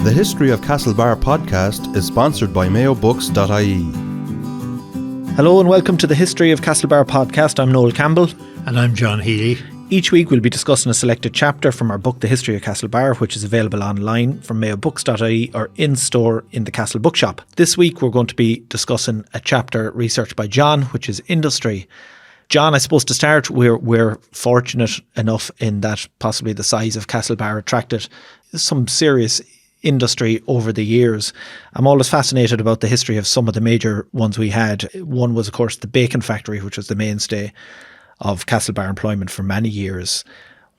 The History of Castlebar podcast is sponsored by mayobooks.ie. Hello and welcome to the History of Castlebar podcast. I'm Noel Campbell. And I'm John Healy. Each week we'll be discussing a selected chapter from our book The History of Castlebar, which is available online from mayobooks.ie or in store in the Castle Bookshop. This week we're going to be discussing a chapter researched by John, which is Industry. John, I suppose to start, we're fortunate enough in that possibly the size of Castlebar attracted some serious industry over the years. I'm always fascinated about the history of some of the major ones we had. One was, of course, the bacon factory, which was the mainstay of Castlebar employment for many years.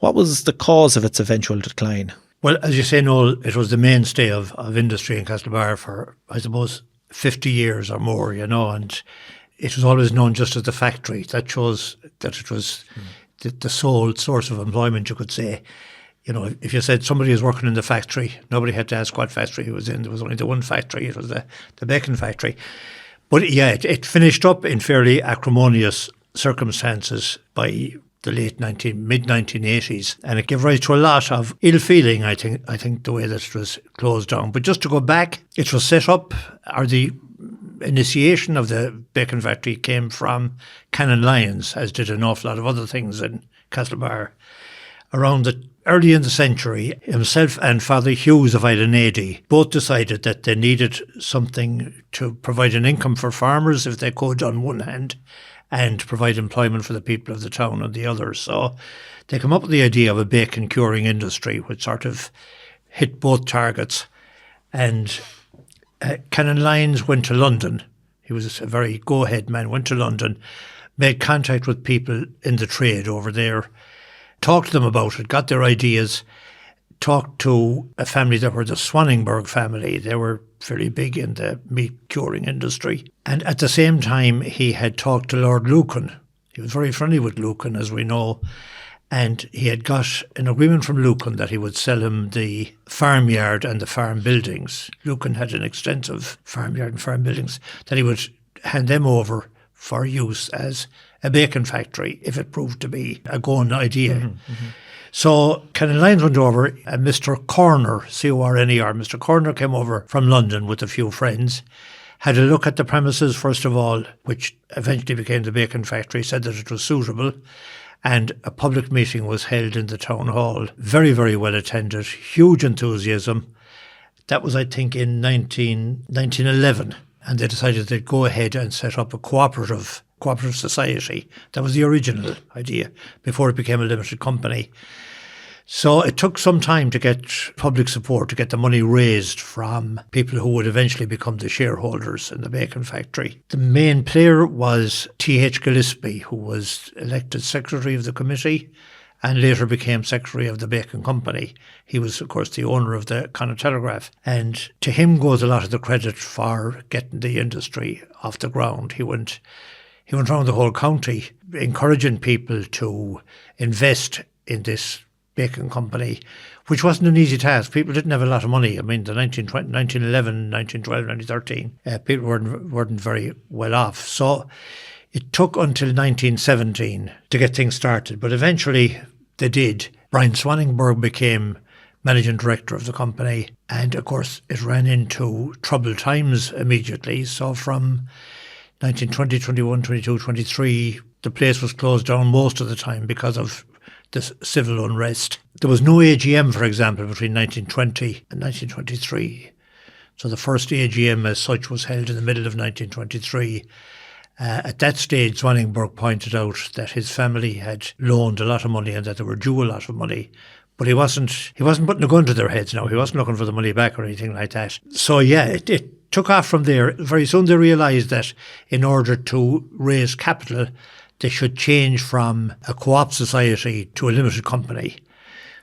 What was the cause of its eventual decline? Well, as you say, Noel, it was the mainstay of industry in Castlebar for, I suppose, 50 years or more, and it was always known just as the factory. That shows that it was the sole source of employment, you could say. If you said somebody was working in the factory, nobody had to ask what factory he was in. There was only the one factory. It was the bacon factory. But yeah, it finished up in fairly acrimonious circumstances by the mid-1980s, and it gave rise to a lot of ill feeling, I think the way that it was closed down. But just to go back, it was set up, or the initiation of the bacon factory came from Canon Lyons, as did an awful lot of other things in Castlebar. Early in the century, himself and Father Hughes of Idenady both decided that they needed something to provide an income for farmers, if they could, on one hand, and provide employment for the people of the town on the other. So they come up with the idea of a bacon curing industry, which sort of hit both targets. And Canon Lyons went to London. He was a very go-ahead man, went to London, made contact with people in the trade over there, talked to them about it, got their ideas, talked to a family that were the Swanningburg family. They were fairly big in the meat curing industry. And at the same time, he had talked to Lord Lucan. He was very friendly with Lucan, as we know. And he had got an agreement from Lucan that he would sell him the farmyard and the farm buildings. Lucan had an extensive farmyard and farm buildings that he would hand them over for use as a bacon factory, if it proved to be a going idea. So Canon Lyons went over, and Mr. Corner, C-O-R-N-E-R, Mr. Corner came over from London with a few friends, had a look at the premises first of all, which eventually became the bacon factory, said that it was suitable, and a public meeting was held in the town hall. Very, very well attended, huge enthusiasm. That was, I think, in 1911, and they decided they'd go ahead and set up a cooperative society. That was the original idea before it became a limited company. So it took some time to get public support, to get the money raised from people who would eventually become the shareholders in the bacon factory. The main player was T.H. Gillespie, who was elected secretary of the committee and later became secretary of the bacon company. He was, of course, the owner of the Connaught Telegraph. And to him goes a lot of the credit for getting the industry off the ground. He went around the whole county encouraging people to invest in this bacon company, which wasn't an easy task. People didn't have a lot of money. I mean, the 1911, 1912, 1913, people weren't very well off. So it took until 1917 to get things started, but eventually they did. Brian Swanningburg became managing director of the company, and of course it ran into troubled times immediately. So from 1920, 21, 22, 23, the place was closed down most of the time because of this civil unrest. There was no AGM, for example, between 1920 and 1923. So the first AGM as such was held in the middle of 1923. At that stage, Swanningburg pointed out that his family had loaned a lot of money and that they were due a lot of money. But he wasn't putting a gun to their heads now. He wasn't looking for the money back or anything like that. So yeah, it took off from there. Very soon they realised that in order to raise capital, they should change from a co-op society to a limited company.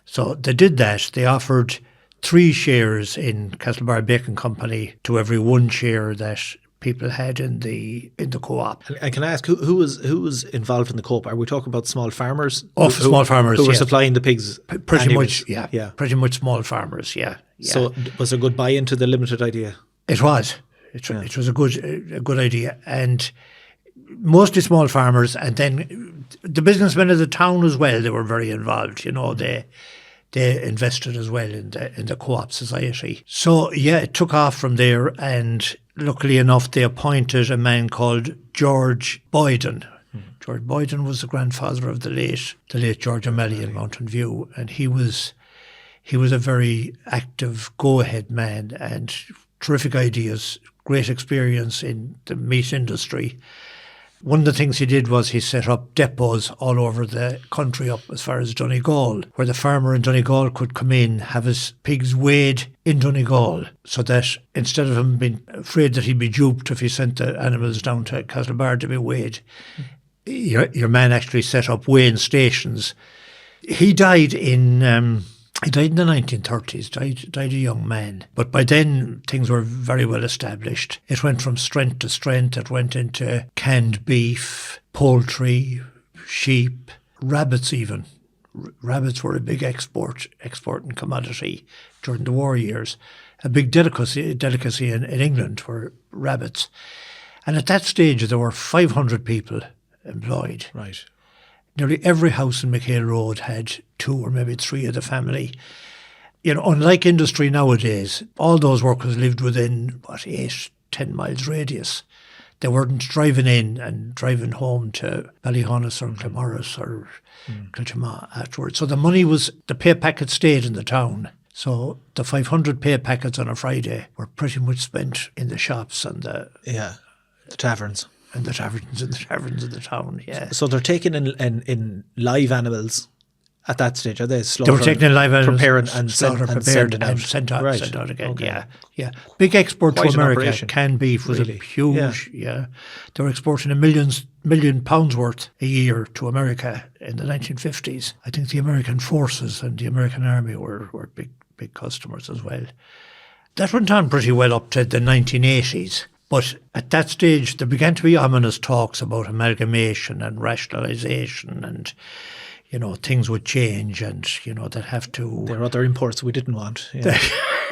So they did that. They offered 3 shares in Castlebar Bacon Company to every 1 share that people had in the co-op. And can I ask who was involved in the co-op? Are we talking about small farmers? Small farmers who were supplying the pigs. Pretty much, yeah. Pretty much small farmers, yeah. So was there good buy-in to the limited idea? It was. It was a good idea, and mostly small farmers, and then the businessmen of the town as well. They were very involved. They they invested as well in the co-op society. So yeah, it took off from there, and luckily enough, they appointed a man called George Boyden. George Boyden was the grandfather of the late George O'Malley in Mountain View, and he was a very active, go-ahead man, and terrific ideas, great experience in the meat industry. One of the things he did was he set up depots all over the country up as far as Donegal, where the farmer in Donegal could come in, have his pigs weighed in Donegal, so that instead of him being afraid that he'd be duped if he sent the animals down to Castlebar to be weighed, your man actually set up weighing stations. He died in the 1930s, died a young man. But by then, things were very well established. It went from strength to strength. It went into canned beef, poultry, sheep, rabbits even. Rabbits were a big exporting commodity during the war years. A big delicacy in England were rabbits. And at that stage, there were 500 people employed. Right. Nearly every house in McHale Road had 2 or maybe 3 of the family. Unlike industry nowadays, all those workers lived within, 8-10 miles radius. They weren't driving in and driving home to Ballyhonus or Claremorris or Kiltimagh afterwards. So the pay packet stayed in the town. So the 500 pay packets on a Friday were pretty much spent in the shops and the taverns. And the taverns of the town, yeah. So they're taking in live animals at that stage, are they? They were taking in live animals, preparing and sent out again, Okay. yeah. Big export Quite to an America. operation. Canned beef was Really? a huge, yeah. They were exporting £1 million worth a year to America in the 1950s. I think the American forces and the American army were big customers as well. That went on pretty well up to the 1980s. But at that stage, there began to be ominous talks about amalgamation and rationalisation, and things would change, and they'd have to. There are other imports we didn't want. Yeah.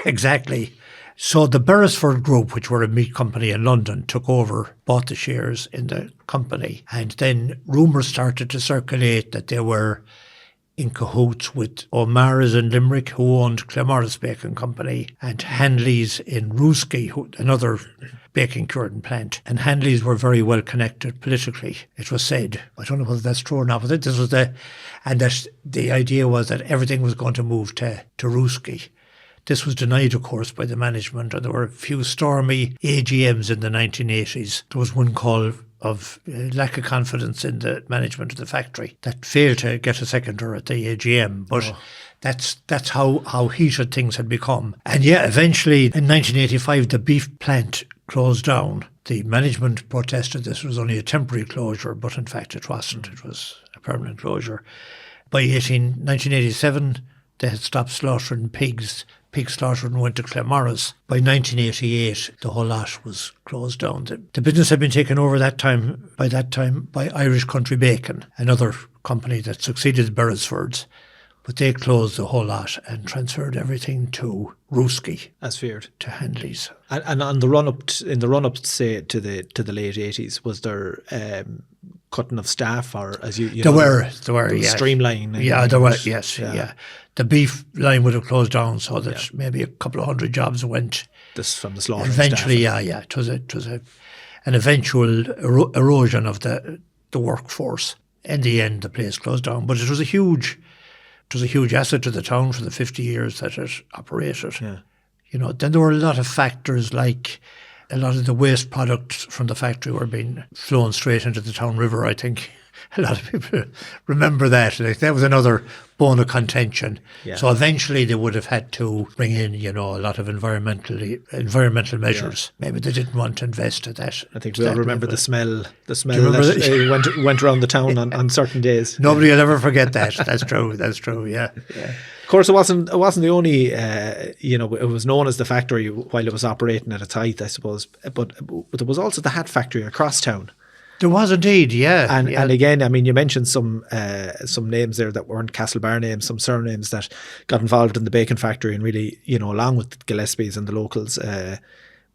Exactly. So the Beresford Group, which were a meat company in London, took over, bought the shares in the company, and then rumours started to circulate that they were in cahoots with O'Mara's in Limerick, who owned Claremorris Baking Company, and Hanley's in Rooskey, another baking curing plant. And Hanley's were very well connected politically, it was said. I don't know whether that's true or not, but this was that the idea was that everything was going to move to Rooskey. This was denied, of course, by the management, and there were a few stormy AGMs in the 1980s. There was one call of lack of confidence in the management of the factory that failed to get a seconder at the AGM. But that's how heated things had become. And yeah, eventually in 1985, the beef plant closed down. The management protested this was only a temporary closure, but in fact it wasn't. It was a permanent closure. By 1987, they had stopped slaughtering pigs. Pig slaughtering went to Claremorris. By 1988, the whole lot was closed down. The business had been taken over by that time by Irish Country Bacon, another company that succeeded Beresford's. But they closed the whole lot and transferred everything to Rooskey, as feared, to Hanley's. And on the run up, say to the late 80s, was there cutting of staff, or as there were streamlining? Yeah, there were. Yes, yeah. The beef line would have closed down, so that maybe a couple of hundred jobs went. This from the slaughter. Eventually, staff. It was an eventual erosion of the workforce. In the end, the place closed down, but it was a huge asset to the town for the 50 years that it operated. Yeah. Then there were a lot of factors, like a lot of the waste products from the factory were being flown straight into the town river, I think. A lot of people remember that. That was another bone of contention. Yeah. So eventually they would have had to bring in, a lot of environmental measures. Yeah. Maybe they didn't want to invest in that. I think we all remember the smell that went around the town on certain days. Nobody will ever forget that. That's true, yeah. Of course, it wasn't the only, it was known as the factory while it was operating at its height, I suppose. But there was also the hat factory across town. There was indeed, yeah. And again, I mean, you mentioned some names there that weren't Castlebar names, some surnames that got involved in the bacon factory, and really, along with Gillespie's and the locals,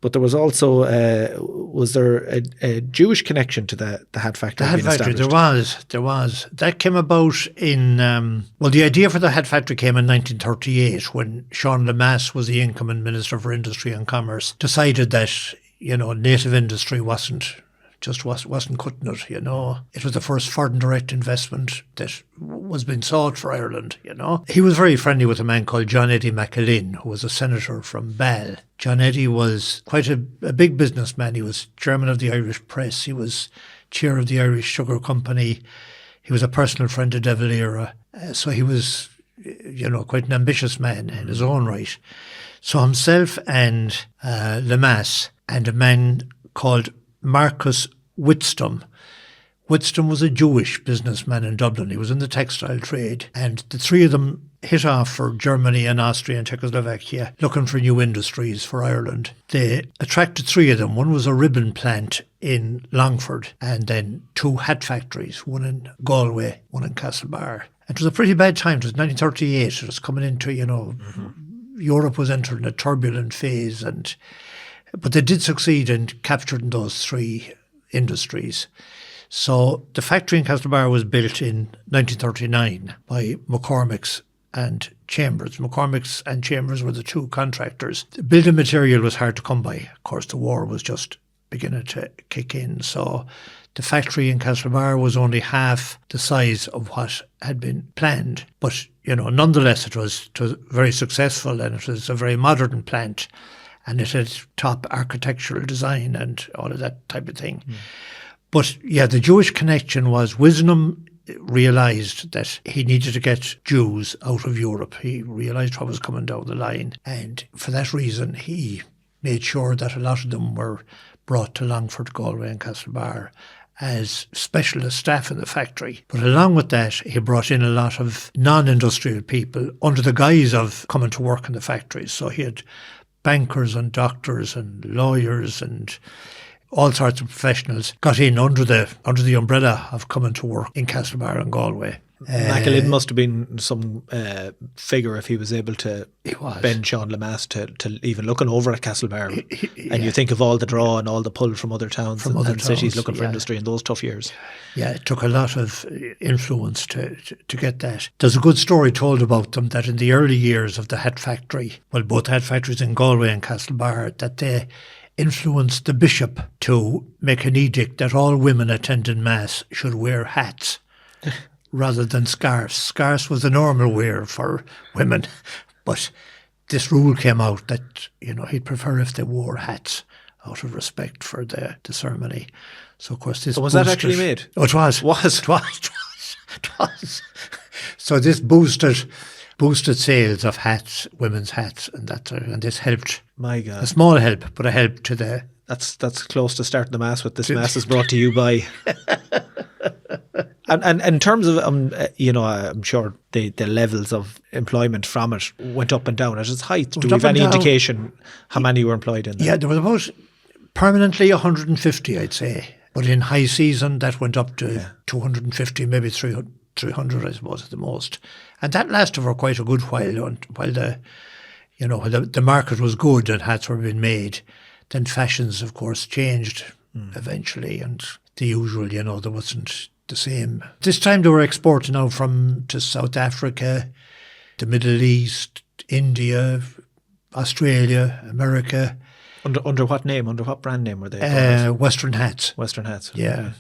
But there was also, was there a Jewish connection to the hat factory being established? There was. That came about in, the idea for the hat factory came in 1938 when Sean Lemass was the incoming Minister for Industry and Commerce, decided that, native industry wasn't cutting it, It was the first foreign direct investment that was being sought for Ireland, He was very friendly with a man called John Eddie McAlin, who was a senator from Ball. John Eddie was quite a big businessman. He was chairman of the Irish Press. He was chair of the Irish Sugar Company. He was a personal friend of De Valera. So he was, quite an ambitious man in his own right. So himself and Lemass and a man called Marcus Whitstone. Whitstone was a Jewish businessman in Dublin. He was in the textile trade. And the three of them hit off for Germany and Austria and Czechoslovakia, looking for new industries for Ireland. They attracted three of them. One was a ribbon plant in Longford, and then two hat factories, one in Galway, one in Castlebar. It was a pretty bad time. It was 1938. It was coming into, Europe was entering a turbulent phase, but they did succeed in capturing those three industries. So the factory in Castlebar was built in 1939 by McCormick's and Chambers. McCormick's and Chambers were the two contractors. The building material was hard to come by. Of course, the war was just beginning to kick in. So the factory in Castlebar was only half the size of what had been planned. But, nonetheless, it was very successful, and it was a very modern plant. And it had top architectural design and all of that type of thing. But the Jewish connection was Wisdom realised that he needed to get Jews out of Europe. He realised what was coming down the line. And for that reason, he made sure that a lot of them were brought to Longford, Galway and Castlebar as specialist staff in the factory. But along with that, he brought in a lot of non-industrial people under the guise of coming to work in the factories. So he had bankers and doctors and lawyers and all sorts of professionals got in under the umbrella of coming to work in Castlebar and Galway. McAlin must have been some figure if he was able to bend Sean Lemass to even looking over at Castlebar. And you think of all the draw and all the pull from other towns and cities looking for industry in those tough years. Yeah, it took a lot of influence to get that. There's a good story told about them that in the early years of the hat factory, both hat factories in Galway and Castlebar, that they influenced the bishop to make an edict that all women attending mass should wear hats rather than scarves. Scarves was the normal wear for women, but this rule came out that, he'd prefer if they wore hats out of respect for the ceremony. So, of course, this was that actually made? Oh, it was. It was. So this boosted sales of hats, women's hats, and this helped. My God, a small help, but a help to the. That's close to starting the mass. With this mass is brought to you by. And in terms of I'm sure the levels of employment from it went up and down at its height. Do we have any indication how many were employed in that? Yeah, there was about permanently 150, I'd say. But in high season, that went up to 250, maybe 300, I suppose, at the most. And that lasted for quite a good while while the market was good and hats were being made. Then fashions, of course, changed eventually, and the usual, there wasn't the same. This time they were exporting out to South Africa, the Middle East, India, Australia, America. Under what name? Under what brand name were they? Western Hats. Western Hats. Yeah. Okay.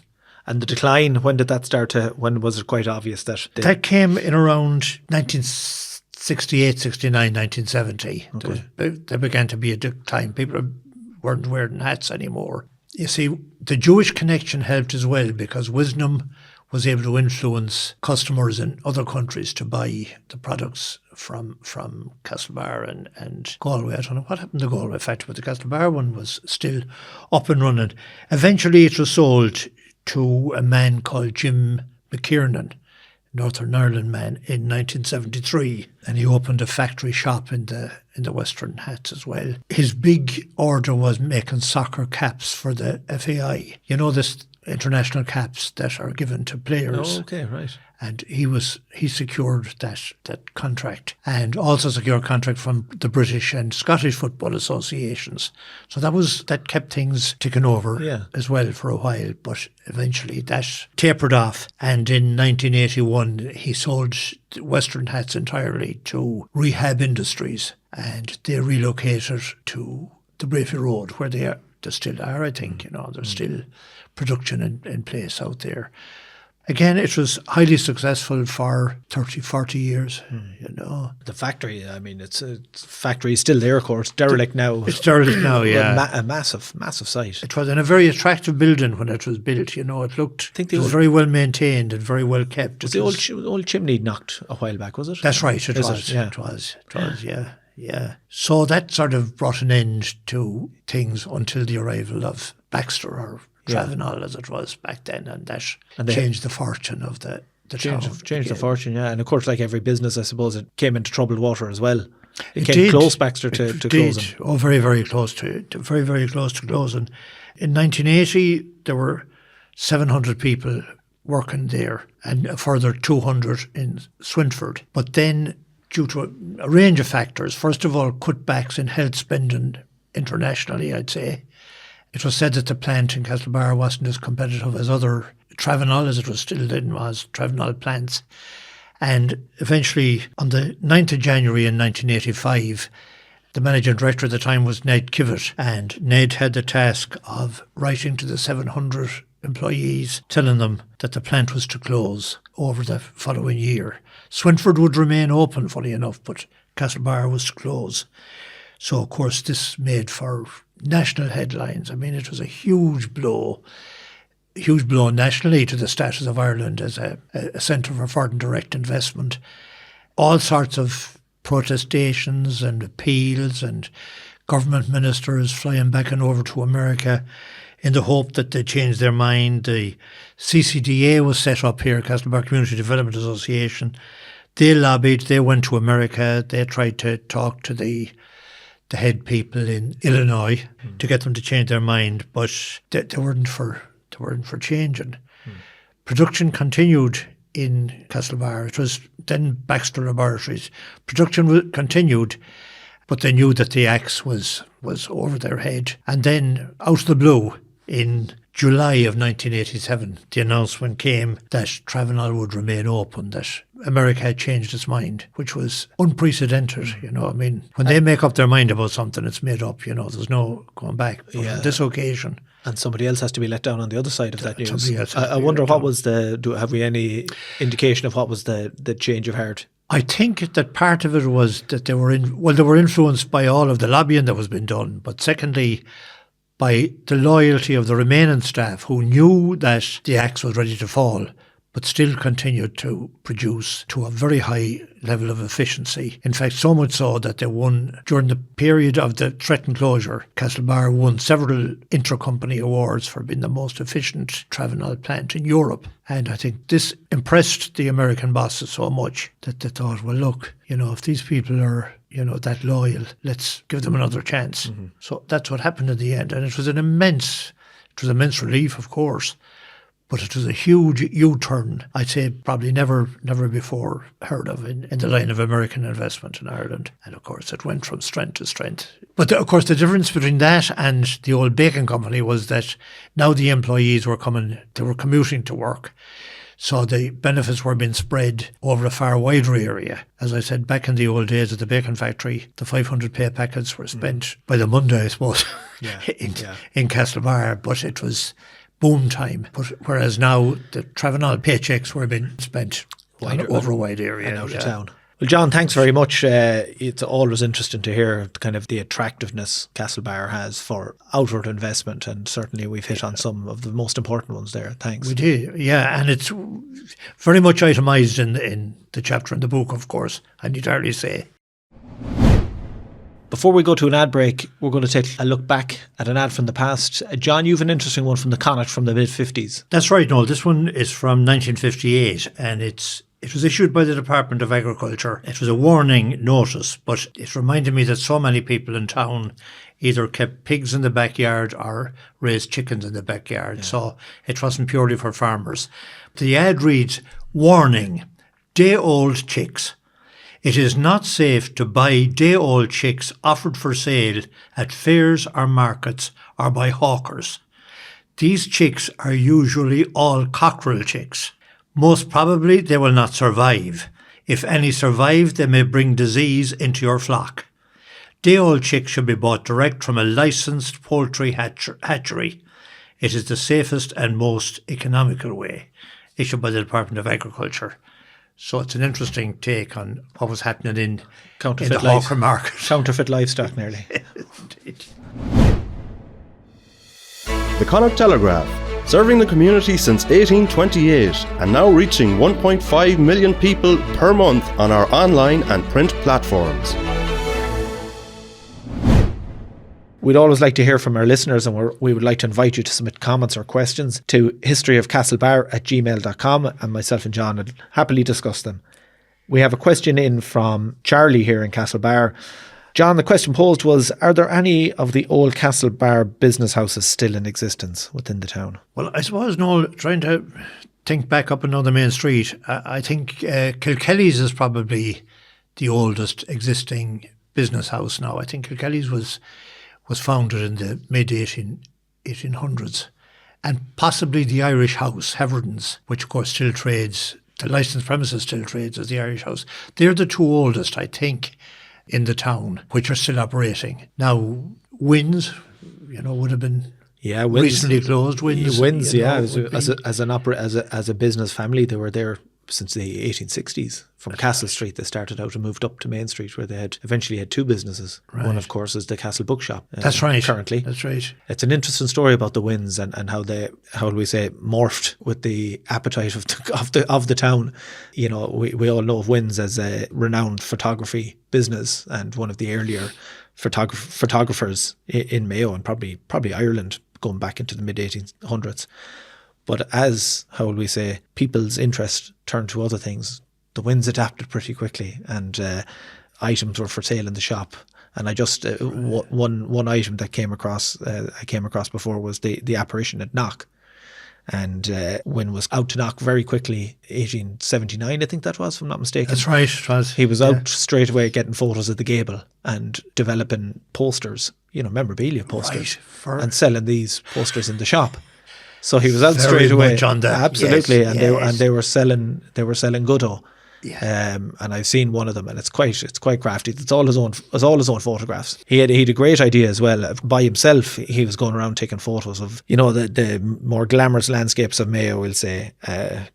And the decline, when did that start when was it quite obvious that? That came in around 1968, 69, 1970. Okay. There began to be a decline. People weren't wearing hats anymore. You see, the Jewish connection helped as well because Wisdom was able to influence customers in other countries to buy the products from Castlebar and Galway. I don't know what happened to the Galway factory, but the Castlebar one was still up and running. Eventually it was sold to a man called Jim McKiernan, Northern Ireland man, in 1973, and he opened a factory shop in the Western Hats as well. His big order was making soccer caps for the FAI. international caps that are given to players. Oh, okay, right. And he secured that contract, and also secured a contract from the British and Scottish football associations. So that kept things ticking over as well for a while, but eventually that tapered off. And in 1981 he sold Western Hats entirely to Rehab Industries, and they relocated to the Brayfield Road, where they still are, I think. There's still production in place out there. Again, it was highly successful for 30, 40 years, The factory, I mean, it's a factory is still there, of course, derelict now. It's derelict now, yeah. A massive site. It was in a very attractive building when it was built, it was very well maintained and very well kept. Was the old chimney knocked a while back, was it? That's right, it was. It was, yeah. So that sort of brought an end to things until the arrival of Baxter, or Travenol as it was back then, and that changed the fortune of the town. Changed the fortune, yeah. And of course, like every business, I suppose, it came into troubled water as well. It came close, Baxter, to closing. Oh, very, very close to very, very close to closing. In 1980, there were 700 people working there, and a further 200 in Swinford. But then, due to a range of factors, first of all, cutbacks in health spending internationally, I'd say. It was said that the plant in Castlebar wasn't as competitive as other Travenol, as it was still then was, Travenol plants. And eventually, on the 9th of January in 1985, the managing director at the time was Ned Kivett, and Ned had the task of writing to the 700 employees, telling them that the plant was to close over the following year. Swinford would remain open, funny enough, but Castlebar was to close. So, of course, this made for national headlines. I mean, it was a huge blow nationally to the status of Ireland as a centre for foreign direct investment. All sorts of protestations and appeals, and government ministers flying back and over to America in the hope that they'd change their mind. The CCDA was set up here, Castlebar Community Development Association. They lobbied, they went to America, they tried to talk to the head people in Illinois to get them to change their mind, but they weren't for changing. Production continued in Castlebar. It was then Baxter Laboratories. Production continued, but they knew that the axe was over their head. And then, out of the blue, in July of 1987, the announcement came that Travenol would remain open, that America had changed its mind, which was unprecedented. I mean, when they make up their mind about something, it's made up. There's no going back. But on this occasion, and somebody else has to be let down on the other side of that news. I wonder what was have we any indication of what was the change of heart? I think that part of it was that they were influenced by all of the lobbying that was being done, but secondly, by the loyalty of the remaining staff, who knew that the axe was ready to fall, but still continued to produce to a very high level of efficiency. In fact, so much so that they won, during the period of the threatened closure, Castlebar won several intra-company awards for being the most efficient Travenol plant in Europe. And I think this impressed the American bosses so much that they thought, well, look, if these people are that loyal, let's give them another chance. So that's what happened in the end. And it was immense relief, of course, but it was a huge U-turn, I'd say probably never before heard of in the line of American investment in Ireland. And of course it went from strength to strength. But of course the difference between that and the old baking company was that now the employees were commuting to work. So the benefits were being spread over a far wider area. As I said, back in the old days at the bacon factory, the 500 pay packets were spent by the Monday, I suppose, in Castlebar, but it was boom time. But whereas now the Travenol paychecks were being spent over a wide area. And out of town. Well, John, thanks very much. It's always interesting to hear kind of the attractiveness Castlebar has for outward investment, and certainly we've hit on some of the most important ones there. Thanks. We did, yeah, and it's very much itemised in the chapter in the book, of course, I need hardly say. Before we go to an ad break, we're going to take a look back at an ad from the past. John, you have an interesting one from the Connacht from the mid-50s. That's right, Noel. This one is from 1958, and it's It was issued by the Department of Agriculture. It was a warning notice, but it reminded me that so many people in town either kept pigs in the backyard or raised chickens in the backyard. So it wasn't purely for farmers. The ad reads, "Warning, day-old chicks. It is not safe to buy day-old chicks offered for sale at fairs or markets or by hawkers. These chicks are usually all cockerel chicks. Most probably they will not survive. If any survive, they may bring disease into your flock. Day-old chicks should be bought direct from a licensed poultry hatchery. It is the safest and most economical way." Issued by the Department of Agriculture. So it's an interesting take on what was happening in the hawker market. Counterfeit livestock, nearly. Indeed. The Connacht Telegraph, serving the community since 1828 and now reaching 1.5 million people per month on our online and print platforms. We'd always like to hear from our listeners, and we would like to invite you to submit comments or questions to historyofcastlebar@gmail.com, and myself and John would happily discuss them. We have a question in from Charlie here in Castlebar. John, the question posed was, are there any of the old Castlebar business houses still in existence within the town? Well, I suppose, Noel, trying to think back up and down the main street, I think Kilkelly's is probably the oldest existing business house now. I think Kilkelly's was founded in the mid-1800s. And possibly the Irish House, Heverden's, which of course still trades, the licensed premises still trades as the Irish House. They're the two oldest, I think, in the town, which are still operating. Now, Wynn's, would have been recently closed. Wynn's, as a business family, they were there since the 1860s. From Castle Street, they started out and moved up to Main Street, where they eventually had two businesses. Right. One, of course, is the Castle Bookshop. That's right. Currently, that's right. It's an interesting story about the Wynn's and how they, morphed with the appetite of the town. We all know of Wynn's as a renowned photography business and one of the earlier photographers in Mayo and probably Ireland, going back into the mid 1800s. But as, people's interest turned to other things, the Wynn's adapted pretty quickly, and items were for sale in the shop. And I just one item that I came across before was the apparition at Knock, and Wynn was out to Knock very quickly. 1879, I think that was, if I'm not mistaken. That's right. It was. He was out straight away getting photos of the gable and developing posters, memorabilia posters, right, and selling these posters in the shop. So he was out very straight away. Much on that. Absolutely, yes, and they were selling Goodo. Yeah. And I've seen one of them, and it's quite crafty. It's all his own photographs. He had a great idea as well. By himself, he was going around taking photos of the more glamorous landscapes of Mayo, we'll say,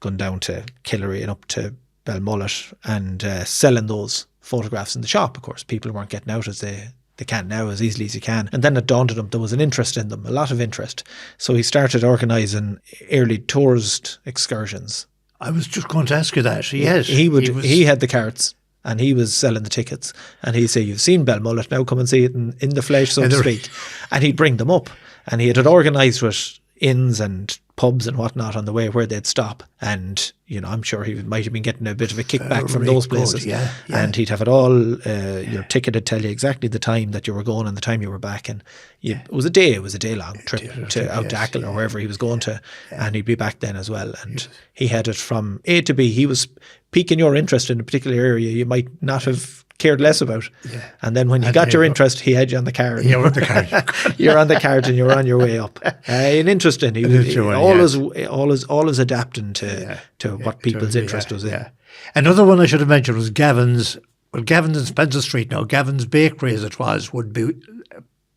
going down to Killary and up to Belmullet, and selling those photographs in the shop. Of course, people weren't getting out as they can now as easily as you can. And then it dawned on him there was an interest in them, a lot of interest. So he started organising early tourist excursions. I was just going to ask you that. He had the carts and he was selling the tickets, and he'd say, "You've seen Belmullet, now come and see it in the flesh, so to speak." And he'd bring them up, and he had organised with inns and pubs and whatnot on the way where they'd stop, and I'm sure he might have been getting a bit of a kickback from those places. Yeah. And he'd have it all your ticket would tell you exactly the time that you were going and the time you were back, and it was a day long trip to Ackle or wherever he was going to, and he'd be back then as well. And he had it from A to B. He was piquing your interest in a particular area you might not have cared less about. Yeah. And then when you got your interest, he had you on the card. You're on the card. You're on the card and you're on your way up. And interesting. He was always adapting to what people's interest was in. Yeah. Another one I should have mentioned was Gavin's. Well, Gavin's in Spencer Street now. Gavin's Bakery, as it was, would be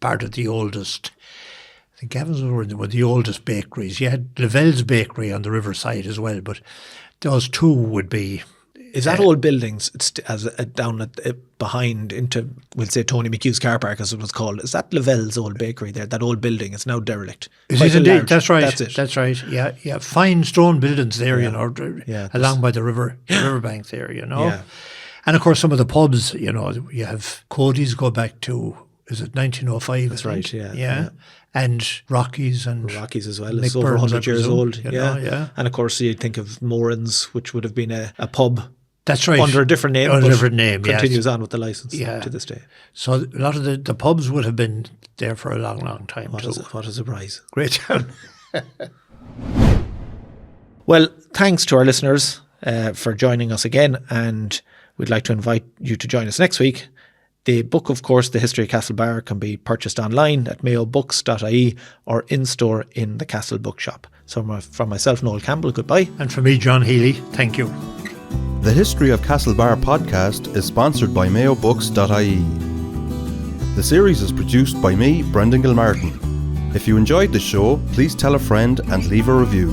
part of the oldest. I think Gavin's were the oldest bakeries. You had Lavelle's Bakery on the riverside as well, but those two would be. Is that old buildings? It's down at behind into, we'll say, Tony McHugh's car park, as it was called. Is that Lavelle's old bakery there? That old building? It's now derelict. Is it indeed? Large. That's right. That's it. That's right. Yeah. Fine stone buildings there, along by the riverbank there, Yeah. And of course, some of the pubs, you have Cody's go back to is it 1905? That's right, yeah. Yeah. And Rockies and Rockies as well. Nick It's over Burns, 100 I years presume, old. you know, yeah. And of course, you'd think of Moran's, which would have been a pub That's right. under a different name. Under a but different name, continues yes. on with the license to this day. So a lot of the pubs would have been there for a long, long time What too. a surprise. Great town. Well, thanks to our listeners for joining us again, and we'd like to invite you to join us next week. The book, of course, The History of Castlebar, can be purchased online at mayobooks.ie or in-store in the Castle Bookshop. So from myself, Noel Campbell, goodbye. And for me, John Healy, thank you. The History of Castlebar podcast is sponsored by mayobooks.ie. The series is produced by me, Brendan Gilmartin. If you enjoyed the show, please tell a friend and leave a review.